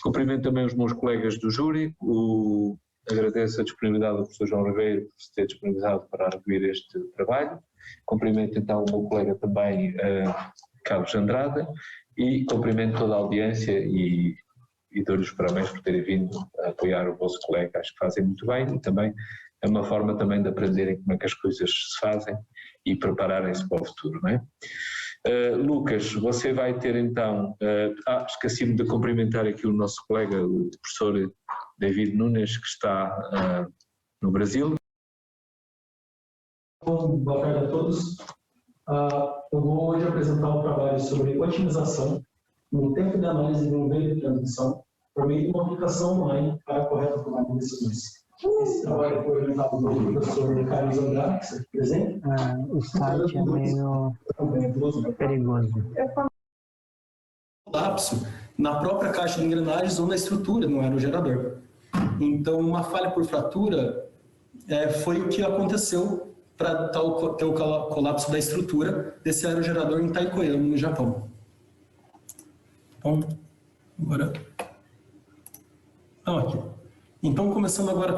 Cumprimento também os meus colegas do júri, agradeço a disponibilidade do professor João Ribeiro por se ter disponibilizado para ouvir este trabalho. Cumprimento então o meu colega também, Carlos Andrade, e cumprimento toda a audiência e dou-lhes os parabéns por terem vindo a apoiar o vosso colega, acho que fazem muito bem e também é uma forma também de aprenderem como é que as coisas se fazem e prepararem-se para o futuro, não é? Lucas, você vai ter então, esqueci-me de cumprimentar aqui o nosso colega, o professor David Nunes, que está no Brasil. Boa tarde a todos. Eu vou hoje apresentar um trabalho sobre otimização no tempo de análise de um meio de transmissão por meio de uma aplicação online para a correta tomada de decisões. Esse trabalho foi orientado pelo professor Carlos Andrade, que está aqui presente. O site é meio perigoso. Colapso na própria caixa de engrenagens ou na estrutura no aerogerador. Então, uma falha por fratura foi o que aconteceu para ter o colapso da estrutura desse aerogerador em Taikoyama, no Japão. Bom, agora... aqui. Então, começando agora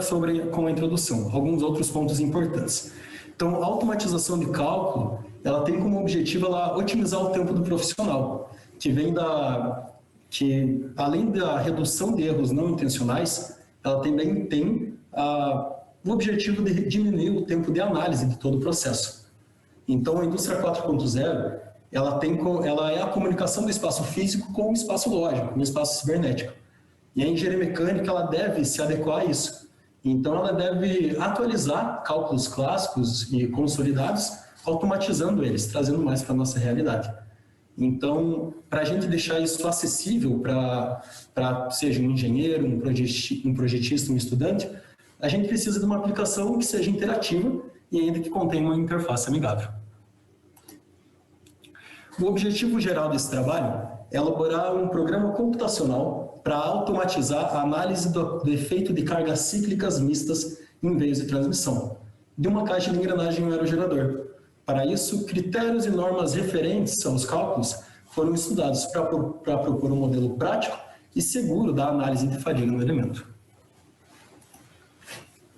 com a introdução, alguns outros pontos importantes. Então, a automatização de cálculo, ela tem como objetivo otimizar o tempo do profissional, que além da redução de erros não intencionais, ela também tem o objetivo de diminuir o tempo de análise de todo o processo. Então, a indústria 4.0, ela é a comunicação do espaço físico com o espaço lógico, com o espaço cibernético. E a engenharia mecânica, ela deve se adequar a isso. Então, ela deve atualizar cálculos clássicos e consolidados, automatizando eles, trazendo mais para a nossa realidade. Então, para a gente deixar isso acessível para seja um engenheiro, um projetista, um estudante, a gente precisa de uma aplicação que seja interativa e ainda que contenha uma interface amigável. O objetivo geral desse trabalho é elaborar um programa computacional para automatizar a análise do efeito de cargas cíclicas mistas em veios de transmissão de uma caixa de engrenagem no aerogerador. Para isso, critérios e normas referentes aos cálculos foram estudados para propor um modelo prático e seguro da análise de fadiga no elemento.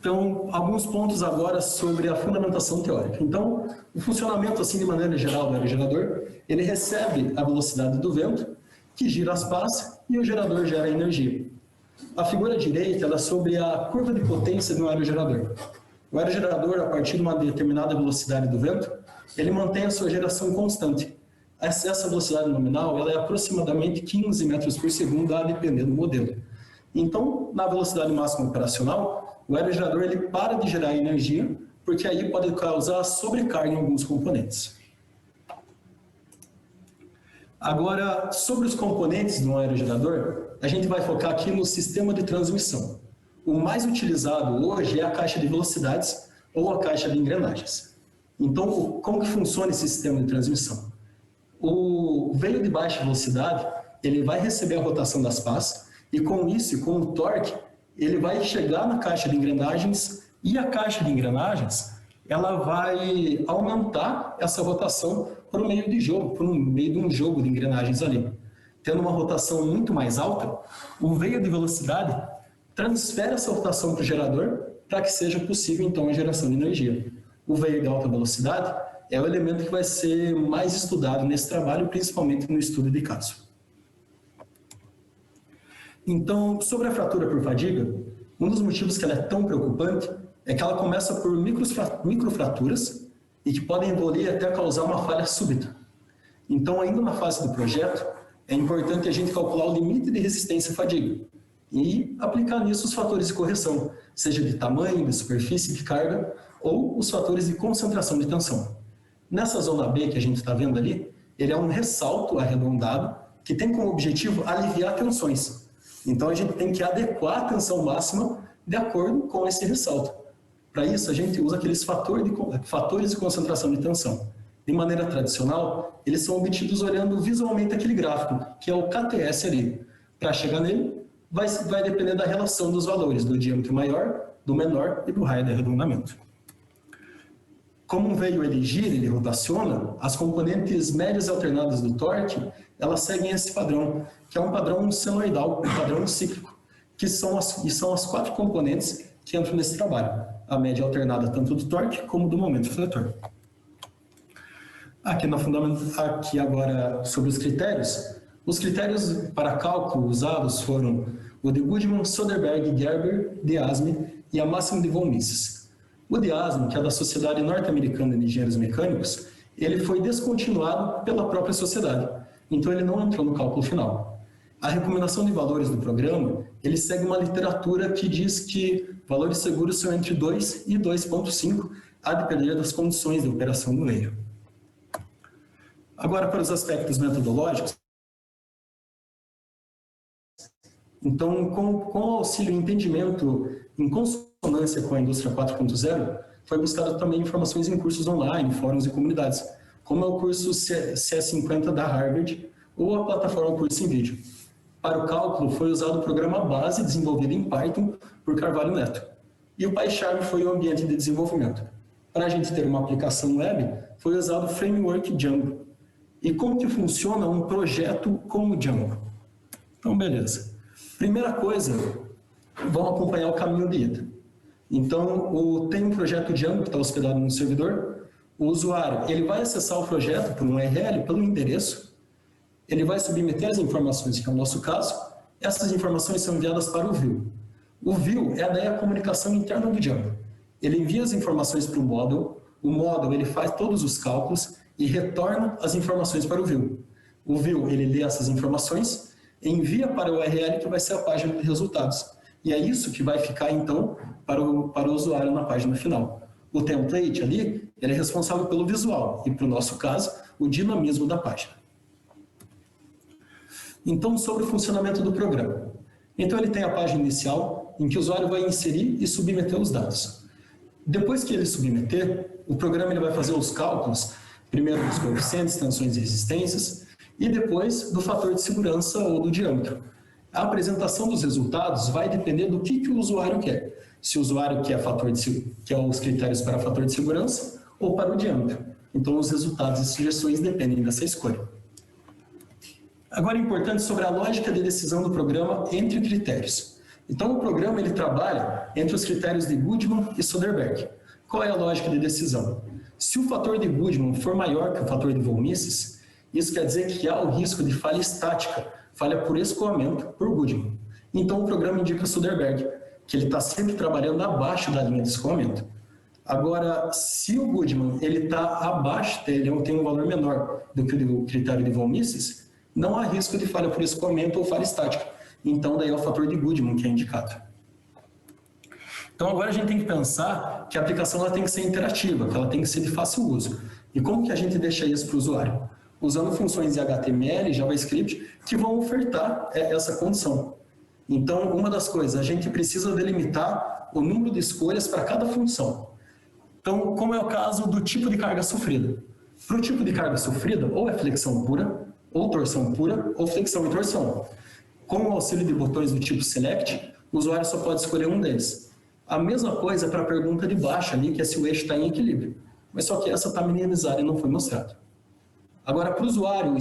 Então, alguns pontos agora sobre a fundamentação teórica. Então, o funcionamento, assim, de maneira geral do aerogerador, ele recebe a velocidade do vento, que gira as pás e o gerador gera energia. A figura direita ela é sobre a curva de potência de um aerogerador. O aerogerador, a partir de uma determinada velocidade do vento, ele mantém a sua geração constante. Essa velocidade nominal ela é aproximadamente 15 metros por segundo, a depender do modelo. Então, na velocidade máxima operacional, o aerogerador ele para de gerar energia, porque aí pode causar sobrecarga em alguns componentes. Agora, sobre os componentes de um aerogerador, a gente vai focar aqui no sistema de transmissão. O mais utilizado hoje é a caixa de velocidades ou a caixa de engrenagens. Então, como que funciona esse sistema de transmissão? O veio de baixa velocidade, ele vai receber a rotação das pás e com isso, com o torque, ele vai chegar na caixa de engrenagens e a caixa de engrenagens, ela vai aumentar essa rotação por meio de um jogo de engrenagens ali. Tendo uma rotação muito mais alta, o veio de velocidade transfere essa rotação para o gerador para que seja possível, então, a geração de energia. O veio de alta velocidade é o elemento que vai ser mais estudado nesse trabalho, principalmente no estudo de caso. Então, sobre a fratura por fadiga, um dos motivos que ela é tão preocupante é que ela começa por microfraturas e que podem evoluir até causar uma falha súbita. Então, ainda na fase do projeto, é importante a gente calcular o limite de resistência à fadiga e aplicar nisso os fatores de correção, seja de tamanho, de superfície, de carga, ou os fatores de concentração de tensão. Nessa zona B que a gente está vendo ali, ele é um ressalto arredondado que tem como objetivo aliviar tensões. Então, a gente tem que adequar a tensão máxima de acordo com esse ressalto. Para isso, a gente usa aqueles fatores de concentração de tensão. De maneira tradicional, eles são obtidos olhando visualmente aquele gráfico, que é o KTS ali. Para chegar nele, vai depender da relação dos valores, do diâmetro maior, do menor e do raio de arredondamento. Como um veio ele gira, ele rotaciona, as componentes médias alternadas do torque, elas seguem esse padrão, que é um padrão senoidal, um padrão cíclico, que são as 4 componentes que entram nesse trabalho. A média alternada tanto do torque como do momento fletor. Aqui agora sobre os critérios para cálculo usados foram o de Goodman, Soderberg, Gerber, de Asme e a máxima de von Mises. O de Asme, que é da Sociedade Norte-Americana de Engenheiros Mecânicos, ele foi descontinuado pela própria sociedade, então ele não entrou no cálculo final. A recomendação de valores do programa, ele segue uma literatura que diz que valores seguros são entre 2 e 2,5, a depender das condições de operação do meio. Agora, para os aspectos metodológicos, então, com o auxílio e entendimento em consonância com a indústria 4.0, foi buscado também informações em cursos online, fóruns e comunidades, como é o curso CS50 da Harvard ou a plataforma Curso em Vídeo. Para o cálculo, foi usado o programa base desenvolvido em Python por Carvalho Neto. E o PyCharm foi o ambiente de desenvolvimento. Para a gente ter uma aplicação web, foi usado o framework Django. E como que funciona um projeto com o Django? Então, beleza. Primeira coisa, vamos acompanhar o caminho de ida. Então, tem um projeto Django que está hospedado no servidor. O usuário, ele vai acessar o projeto por um URL, pelo endereço. Ele vai submeter as informações, que é o nosso caso. Essas informações são enviadas para o view. O view é daí a comunicação interna do Django. Ele envia as informações para o model ele faz todos os cálculos e retorna as informações para o view. O view, ele lê essas informações, envia para o URL que vai ser a página de resultados. E é isso que vai ficar, então, para o usuário na página final. O template ali, ele é responsável pelo visual e, para o nosso caso, o dinamismo da página. Então, sobre o funcionamento do programa. Então, ele tem a página inicial, em que o usuário vai inserir e submeter os dados. Depois que ele submeter, o programa ele vai fazer os cálculos, primeiro dos coeficientes, tensões e resistências, e depois do fator de segurança ou do diâmetro. A apresentação dos resultados vai depender do que o usuário quer. Se o usuário quer os critérios para fator de segurança ou para o diâmetro. Então, os resultados e sugestões dependem dessa escolha. Agora, importante sobre a lógica de decisão do programa entre critérios. Então, o programa ele trabalha entre os critérios de Goodman e Soderberg. Qual é a lógica de decisão? Se o fator de Goodman for maior que o fator de von Mises, isso quer dizer que há o risco de falha estática, falha por escoamento por Goodman. Então, o programa indica Soderberg, que ele está sempre trabalhando abaixo da linha de escoamento. Agora, se o Goodman está abaixo, ele tem um valor menor do que o critério de von Mises, não há risco de falha por escoamento ou falha estática. Então, daí é o fator de Goodman que é indicado. Então, agora a gente tem que pensar que a aplicação ela tem que ser interativa, que ela tem que ser de fácil uso. E como que a gente deixa isso para o usuário? Usando funções de HTML e JavaScript que vão ofertar essa condição. Então, uma das coisas, a gente precisa delimitar o número de escolhas para cada função. Então, como é o caso do tipo de carga sofrida. Para o tipo de carga sofrida, ou é flexão pura, ou torção pura, ou flexão e torção. Com o auxílio de botões do tipo Select, o usuário só pode escolher um deles. A mesma coisa para a pergunta de baixo ali, que é se o eixo está em equilíbrio. Mas só que essa está minimizada e não foi mostrada. Agora, para o usuário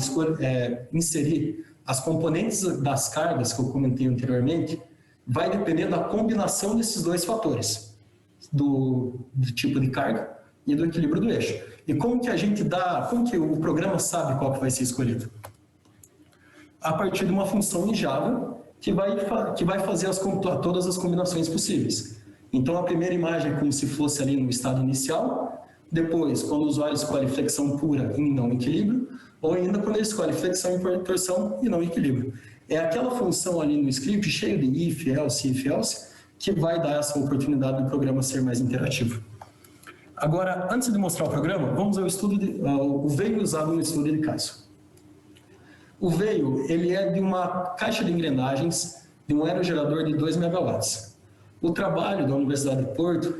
inserir as componentes das cargas que eu comentei anteriormente, vai depender da combinação desses dois fatores, do tipo de carga e do equilíbrio do eixo. E como que o programa sabe qual que vai ser escolhido? A partir de uma função em Java que vai fazer todas as combinações possíveis. Então, a primeira imagem é como se fosse ali no estado inicial, depois, quando o usuário escolhe flexão pura e não equilíbrio, ou ainda quando ele escolhe flexão e torção e não equilíbrio. É aquela função ali no script cheio de if, else, que vai dar essa oportunidade do programa ser mais interativo. Agora, antes de mostrar o programa, vamos ao o veio usado no estudo de caso. O veio, ele é de uma caixa de engrenagens de um aerogerador de 2 megawatts. O trabalho da Universidade de Porto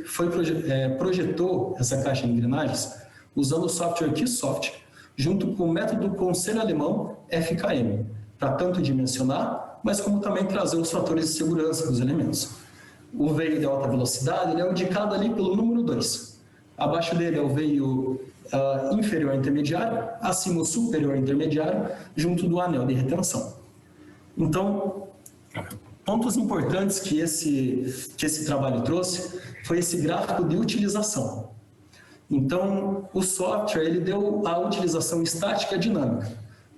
projetou essa caixa de engrenagens usando o software Keysoft, junto com o método conselho alemão FKM, para tanto dimensionar, mas como também trazer os fatores de segurança dos elementos. O veio de alta velocidade ele é indicado ali pelo número 2. Abaixo dele é o veio inferior intermediário, acima o superior intermediário, junto do anel de retenção. Então, pontos importantes que esse trabalho trouxe foi esse gráfico de utilização. Então, o software ele deu a utilização estática e dinâmica.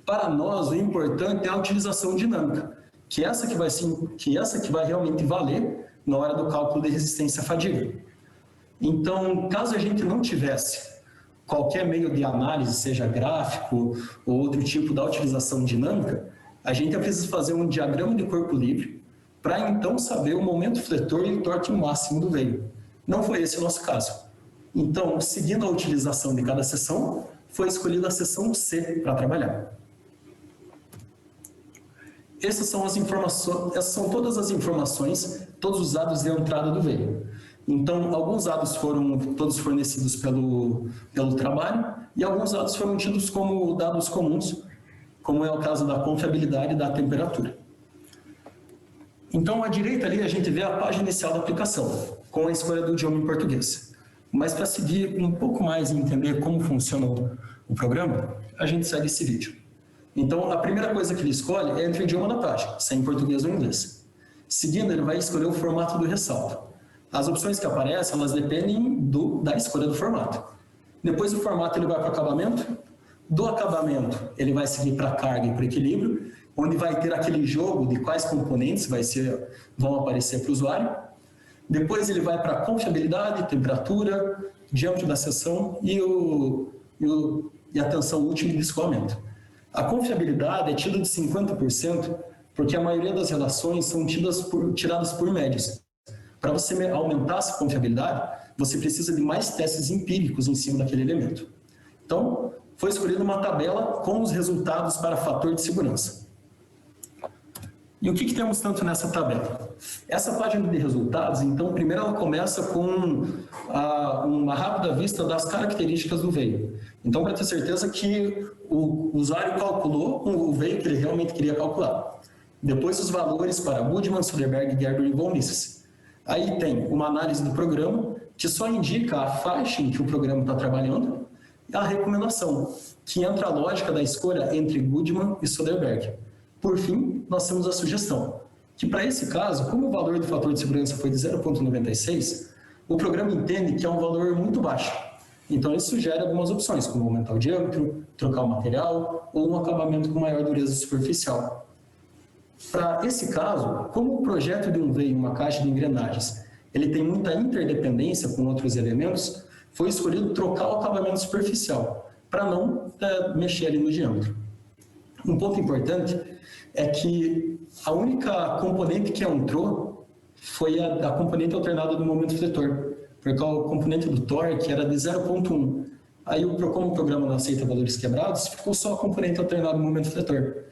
Para nós, o importante é a utilização dinâmica, que essa que vai realmente valer na hora do cálculo de resistência à fadiga. Então, caso a gente não tivesse qualquer meio de análise, seja gráfico ou outro tipo da utilização dinâmica, a gente precisa fazer um diagrama de corpo livre para então saber o momento fletor e o torque máximo do veio. Não foi esse o nosso caso. Então, seguindo a utilização de cada seção, foi escolhida a seção C para trabalhar. Essas são todas as informações, todos os dados de entrada do veio. Então, alguns dados foram todos fornecidos pelo trabalho e alguns dados foram tidos como dados comuns, como é o caso da confiabilidade e da temperatura. Então, à direita ali, a gente vê a página inicial da aplicação, com a escolha do idioma em português. Mas para seguir um pouco mais e entender como funciona o programa, a gente segue esse vídeo. Então, a primeira coisa que ele escolhe é entre o idioma da página, se é em português ou inglês. Seguindo, ele vai escolher o formato do ressalto. As opções que aparecem, elas dependem da escolha do formato. Depois do formato, ele vai para o acabamento. Do acabamento, ele vai seguir para a carga e para o equilíbrio, onde vai ter aquele jogo de quais componentes vão aparecer para o usuário. Depois ele vai para a confiabilidade, temperatura, diâmetro da seção e a tensão última de escoamento. A confiabilidade é tida de 50% porque a maioria das relações são tiradas por médias. Para você aumentar essa confiabilidade, você precisa de mais testes empíricos em cima daquele elemento. Então, foi escolhida uma tabela com os resultados para fator de segurança. E o que temos tanto nessa tabela? Essa página de resultados, então, primeiro ela começa com uma rápida vista das características do veio. Então, para ter certeza que o usuário calculou o veio que ele realmente queria calcular. Depois, os valores para Goodman, Soderberg, Gerber e von Mises. Aí tem uma análise do programa, que só indica a faixa em que o programa está trabalhando, e a recomendação, que entra a lógica da escolha entre Goodman e Soderberg. Por fim, nós temos a sugestão, que para esse caso, como o valor do fator de segurança foi de 0,96, o programa entende que é um valor muito baixo. Então, ele sugere algumas opções, como aumentar o diâmetro, trocar o material ou um acabamento com maior dureza superficial. Para esse caso, como o projeto de um veio em uma caixa de engrenagens, ele tem muita interdependência com outros elementos, foi escolhido trocar o acabamento superficial, para não mexer ali no diâmetro. Um ponto importante é que a única componente que entrou foi a componente alternada do momento fletor, porque o componente do torque era de 0,1. Aí, como o programa não aceita valores quebrados, ficou só a componente alternada do momento fletor.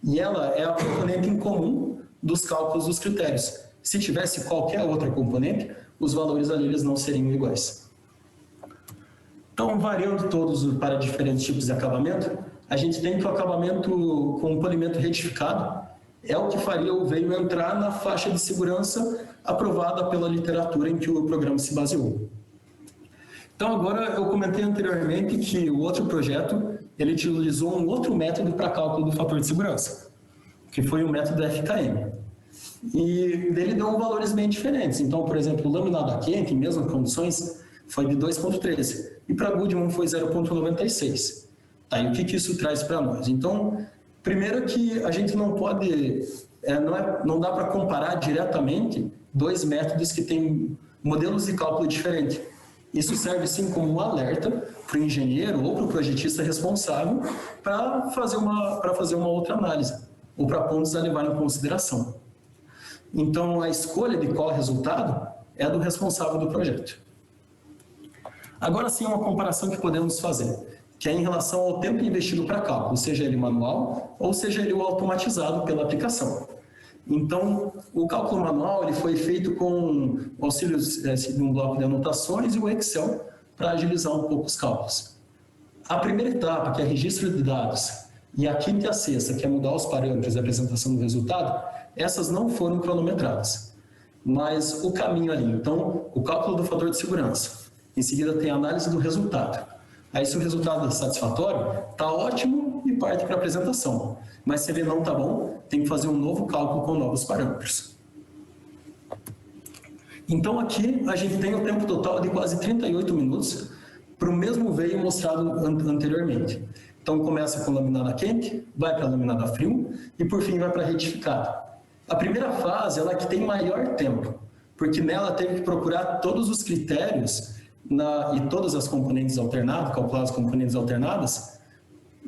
E ela é a componente em comum dos cálculos dos critérios. Se tivesse qualquer outra componente, os valores ali eles não seriam iguais. Então, variando todos para diferentes tipos de acabamento, a gente tem que o acabamento com polimento retificado é o que faria o veio entrar na faixa de segurança aprovada pela literatura em que o programa se baseou. Então, agora, eu comentei anteriormente que o outro projeto, ele utilizou um outro método para cálculo do fator de segurança, que foi o método FKM. E dele deu valores bem diferentes. Então, por exemplo, o laminado a quente, em mesmas condições, foi de 2,13, e para Goodman foi 0,96. Tá, e o que isso traz para nós? Então, primeiro que a gente não pode, não dá para comparar diretamente dois métodos que têm modelos de cálculo diferentes. Isso serve sim como um alerta para o engenheiro ou para o projetista responsável para fazer uma outra análise, ou para pontos a levar em consideração. Então, a escolha de qual resultado é do responsável do projeto. Agora sim, uma comparação que podemos fazer, que é em relação ao tempo investido para cálculo, seja ele manual ou seja ele automatizado pela aplicação. Então, o cálculo manual ele foi feito com auxílios de um bloco de anotações e o Excel para agilizar um pouco os cálculos. A primeira etapa, que é registro de dados, e a quinta e a sexta, que é mudar os parâmetros e a apresentação do resultado, essas não foram cronometradas. Mas o caminho ali, então, o cálculo do fator de segurança. Em seguida tem a análise do resultado. Aí, se o resultado é satisfatório, está ótimo e parte para a apresentação. Mas se ele não está bom, tem que fazer um novo cálculo com novos parâmetros. Então, aqui a gente tem o tempo total de quase 38 minutos para o mesmo veio mostrado anteriormente. Então, começa com laminada quente, vai para a laminada frio e, por fim, vai para a retificada. A primeira fase ela é que tem maior tempo, porque nela teve que procurar todos os critérios e todas as componentes alternadas, calcular as componentes alternadas,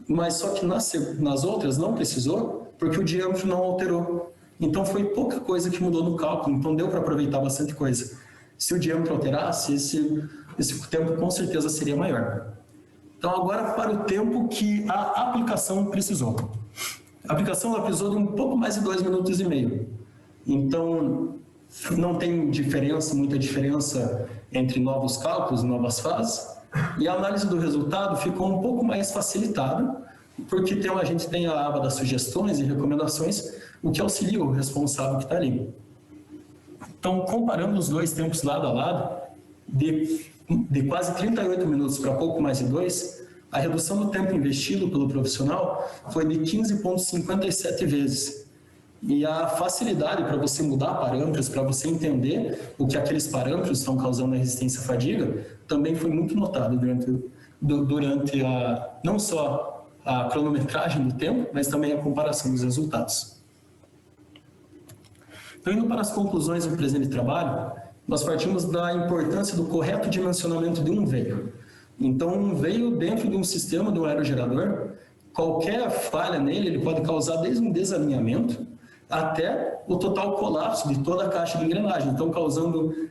mas só que nas outras não precisou, porque o diâmetro não alterou. Então foi pouca coisa que mudou no cálculo, então deu para aproveitar bastante coisa. Se o diâmetro alterasse, esse tempo com certeza seria maior. Então agora para o tempo que a aplicação precisou. A aplicação ela precisou de um pouco mais de 2 minutos e meio. Então não tem muita diferença entre novos cálculos e novas fases, e a análise do resultado ficou um pouco mais facilitada, porque a gente tem a aba das sugestões e recomendações, o que auxilia o responsável que está ali. Então, comparando os dois tempos lado a lado, de quase 38 minutos para pouco mais de 2, a redução do tempo investido pelo profissional foi de 15,57 vezes. E a facilidade para você mudar parâmetros, para você entender o que aqueles parâmetros estão causando a resistência à fadiga, também foi muito notado durante não só a cronometragem do tempo, mas também a comparação dos resultados. Então, indo para as conclusões do presente trabalho, nós partimos da importância do correto dimensionamento de um veio. Então, um veio dentro de um sistema de um aerogerador, qualquer falha nele, ele pode causar desde um desalinhamento até o total colapso de toda a caixa de engrenagem, então causando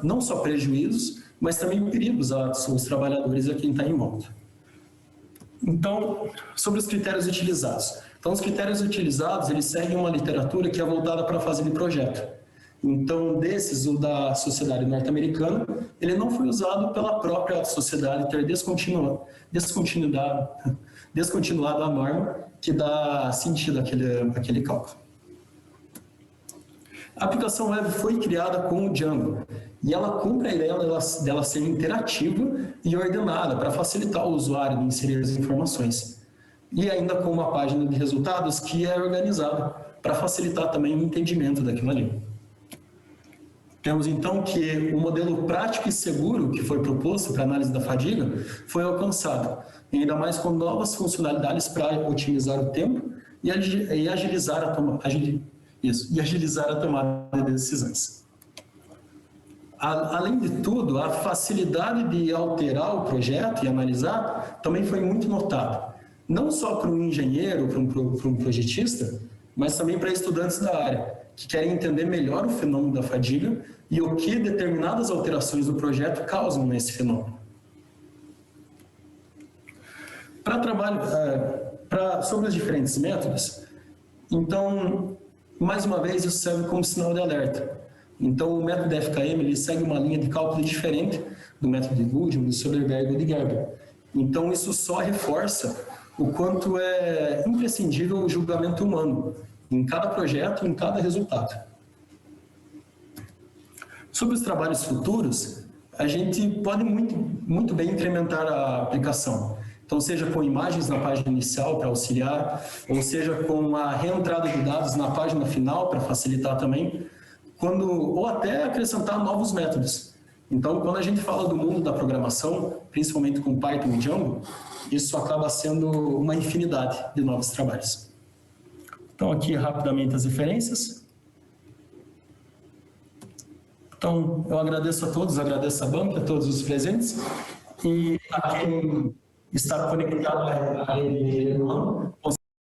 não só prejuízos, mas também perigos aos trabalhadores e a quem está em volta. Então, sobre os critérios utilizados. Então, os critérios utilizados, eles seguem uma literatura que é voltada para a fase de projeto. Então, desses, o da sociedade norte-americana, ele não foi usado pela própria sociedade ter descontinuado a norma que dá sentido àquele cálculo. A aplicação web foi criada com o Django e ela cumpre a ideia dela ser interativa e ordenada para facilitar o usuário de inserir as informações. E ainda com uma página de resultados que é organizada para facilitar também o entendimento daquilo ali. Temos então que o modelo prático e seguro que foi proposto para a análise da fadiga foi alcançado, ainda mais com novas funcionalidades para otimizar o tempo e agilizar a tomada de decisões. Além de tudo, a facilidade de alterar o projeto e analisar também foi muito notada, não só para um engenheiro, para um projetista, mas também para estudantes da área, que querem entender melhor o fenômeno da fadiga e o que determinadas alterações do projeto causam nesse fenômeno. Sobre os diferentes métodos, então, mais uma vez, isso serve como sinal de alerta. Então, o método FKM ele segue uma linha de cálculo diferente do método de Goodman, do Soderberg ou de Gerber. Então, isso só reforça o quanto é imprescindível o julgamento humano em cada projeto, em cada resultado. Sobre os trabalhos futuros, a gente pode muito bem incrementar a aplicação. Então, seja com imagens na página inicial para auxiliar, ou seja com a reentrada de dados na página final para facilitar também, ou até acrescentar novos métodos. Então, quando a gente fala do mundo da programação, principalmente com Python e Django, isso acaba sendo uma infinidade de novos trabalhos. Então, aqui rapidamente as referências. Então, eu agradeço a todos, agradeço a banca, a todos os presentes, e a quem está conectado a rede